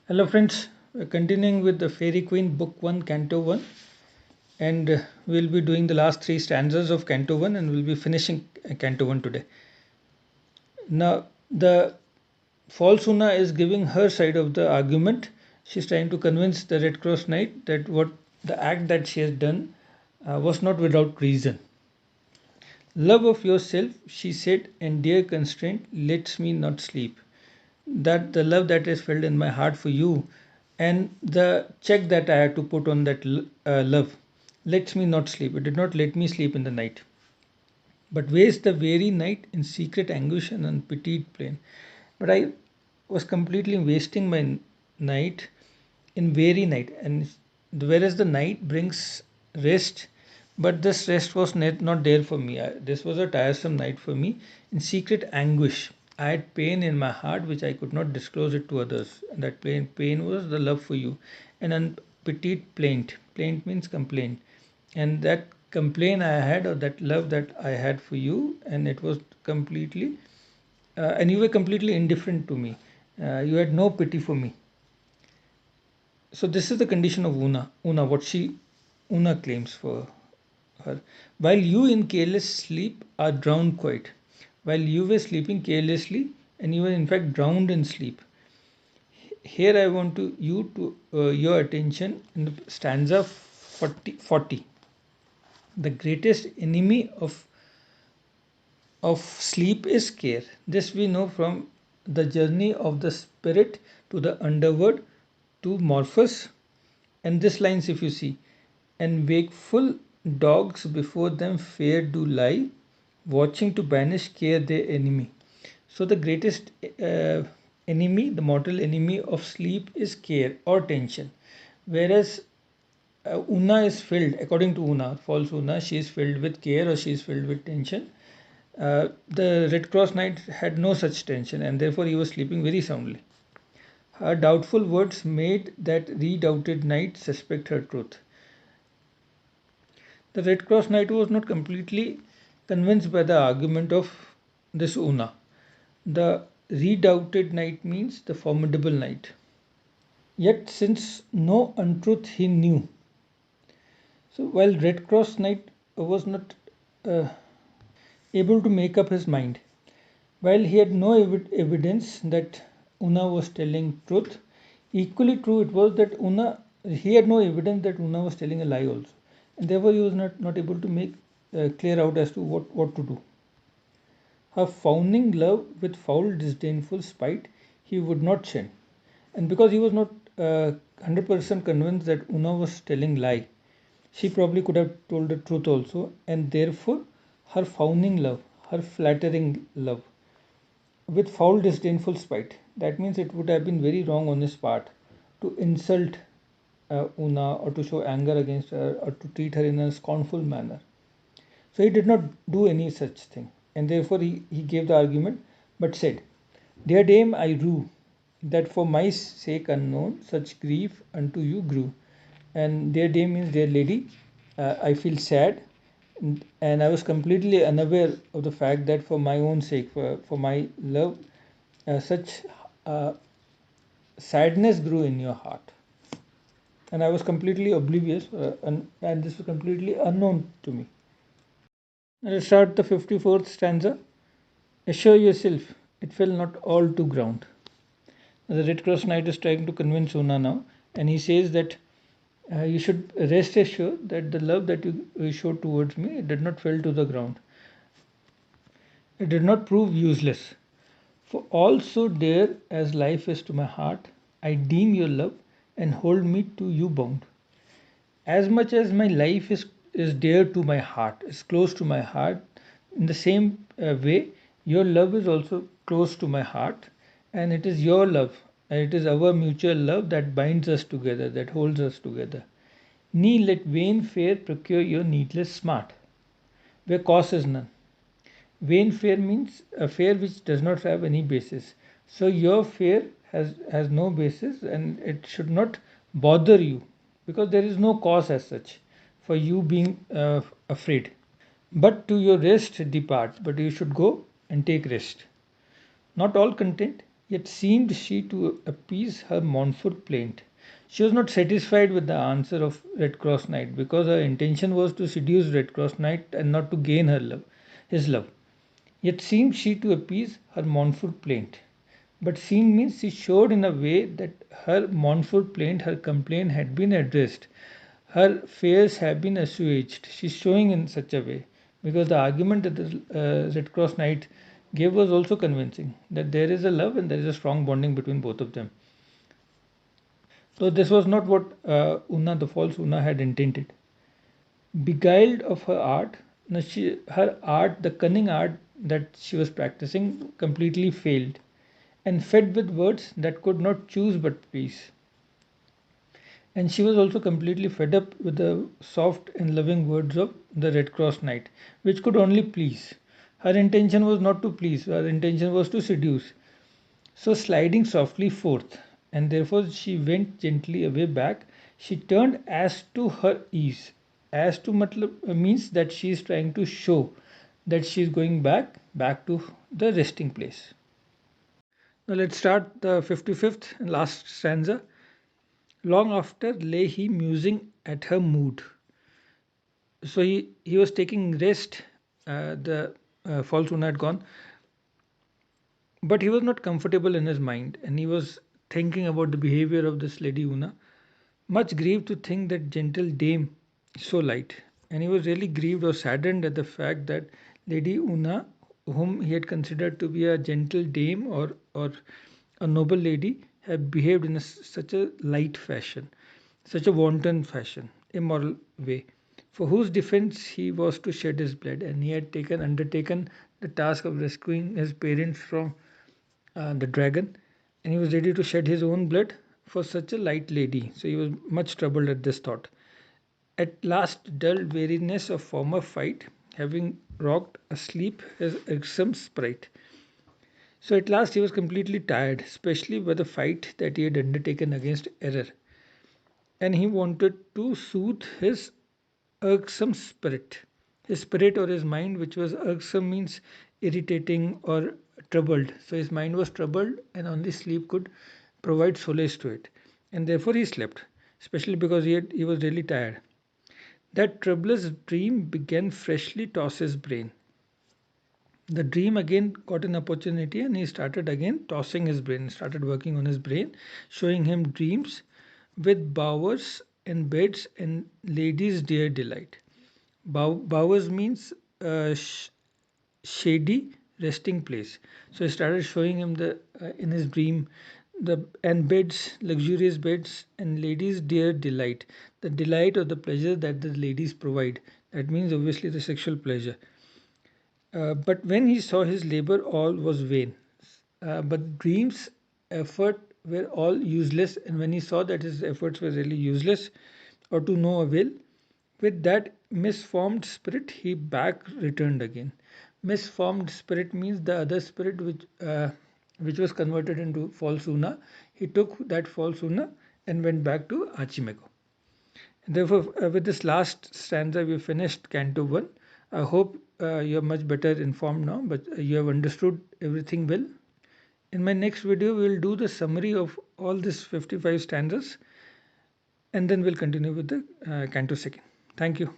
Hello friends, we're continuing with the Fairy Queen Book 1 Canto 1 and we'll be doing the last 3 stanzas of Canto 1 and we'll be finishing Canto 1 today. Now the false Una is giving her side of the argument. She's trying to convince the Red Cross Knight that what the act that she has done was not without reason. Love of yourself, she said, and dear constraint lets me not sleep. That the love that is felt in my heart for you and the check that I had to put on that love lets me not sleep. It did not let me sleep in the night, but waste the very night in secret anguish and unpitied pain. But I was completely wasting my night in very night, and whereas the night brings rest, but this rest was not there for me. This was a tiresome night for me. In secret anguish, I had pain in my heart which I could not disclose it to others, and that pain was the love for you. And unpitied plaint. Plaint means complaint, and that complaint I had, or that love that I had for you, and it was completely, and you were completely indifferent to me. You had no pity for me. So this is the condition of Una claims for her. While you in careless sleep are drowned quite. While you were sleeping carelessly, and you were in fact drowned in sleep. Here I want your attention in the stanza 40. The greatest enemy of sleep is care. This we know from the journey of the spirit to the underworld to Morpheus. And this lines, if you see, and wakeful dogs before them fair do lie, watching to banish care their enemy. So the greatest enemy, the mortal enemy of sleep is care or tension. Whereas Una is filled, according to Una, false Una, she is filled with care or she is filled with tension. The Red Cross Knight had no such tension and therefore he was sleeping very soundly. Her doubtful words made that redoubted knight suspect her truth. The Red Cross Knight was not completely convinced by the argument of this Una. The redoubted knight means the formidable knight. Yet, since no untruth he knew, so while Red Cross Knight was not uh, able to make up his mind, while he had no evidence that Una was telling truth, equally true it was that he had no evidence that Una was telling a lie also. And therefore he was not able to make clear out as to what to do. Her fawning love with foul disdainful spite he would not shed. And because he was not 100% convinced that Una was telling lie, she probably could have told the truth also, and therefore her fawning love, her flattering love, with foul disdainful spite. That means it would have been very wrong on his part to insult Una or to show anger against her or to treat her in a scornful manner. So he did not do any such thing, and therefore he gave the argument, but said, dear dame, I rue that for my sake unknown such grief unto you grew. And dear dame means dear lady. I feel sad, and I was completely unaware of the fact that for my own sake, for my love, such uh, sadness grew in your heart. And I was completely oblivious, and this was completely unknown to me. Let's start the 54th stanza. Assure yourself, it fell not all to ground. The Red Cross Knight is trying to convince Una now, and he says that you should rest assured that the love that you showed towards me it did not fall to the ground. It did not prove useless. For all so dear as life is to my heart, I deem your love and hold me to you bound. As much as my life is dear to my heart, is close to my heart, in the same way, your love is also close to my heart, and it is your love, and it is our mutual love that binds us together, that holds us together. Ni let vain fear procure your needless smart, where cause is none. Vain fear means a fear which does not have any basis. So your fear has no basis and it should not bother you because there is no cause as such for you being afraid. But to your rest depart, but you should go and take rest. Not all content, Yet seemed she to appease her mournful plaint. She was not satisfied with the answer of Red Cross Knight because her intention was to seduce Red Cross Knight and not to gain his love. Yet seemed she to appease her mournful plaint. But seemed means she showed in a way that her mournful plaint, her complaint had been addressed. Her fears have been assuaged. She's showing in such a way because the argument that the Red Cross Knight gave was also convincing that there is a love and there is a strong bonding between both of them. So this was not what Una, the false Una, had intended. Beguiled of her art, her art, the cunning art that she was practicing, completely failed, and fed with words that could not choose but please. And she was also completely fed up with the soft and loving words of the Red Cross Knight, which could only please. Her intention was not to please, her intention was to seduce. So, sliding softly forth, and therefore she went gently away back, she turned as to her ease. As to means that she is trying to show that she is going back to the resting place. Now let's start the 55th and last stanza. Long after lay he musing at her mood. So he was taking rest. The false one had gone, but he was not comfortable in his mind, and he was thinking about the behavior of this Lady Una. Much grieved to think that gentle dame so light, and he was really grieved or saddened at the fact that Lady Una, whom he had considered to be a gentle dame or a noble lady, had behaved in such a light fashion, such a wanton fashion, immoral way, for whose defense he was to shed his blood, and he had taken undertaken the task of rescuing his parents from the dragon, and he was ready to shed his own blood for such a light lady. So he was much troubled at this thought. At last, dull weariness of former fight, having rocked asleep his irksome sprite. So at last he was completely tired, especially by the fight that he had undertaken against error, and he wanted to soothe his irksome spirit. His spirit or his mind, which was irksome, means irritating or troubled. So his mind was troubled, and only sleep could provide solace to it. And therefore he slept, especially because he was really tired. That troublous dream began freshly toss his brain. The dream again got an opportunity and he started again tossing his brain, started working on his brain, showing him dreams with bowers and beds and ladies' dear delight. Bowers means shady resting place. So he started showing him the in his dream the and beds, luxurious beds, and ladies' dear delight, the delight or the pleasure that the ladies provide. That means obviously the sexual pleasure. But when he saw his labor, all was vain. But dreams, effort were all useless, and when he saw that his efforts were really useless or to no avail, with that misformed spirit, he back returned again. Misformed spirit means the other spirit which was converted into false Una. He took that false Una and went back to Achimeko. Therefore, with this last stanza, we finished Canto 1. I hope you are much better informed now, but you have understood everything well. In my next video, we will do the summary of all these 55 stanzas and then we'll continue with the Canto 2nd. Thank you.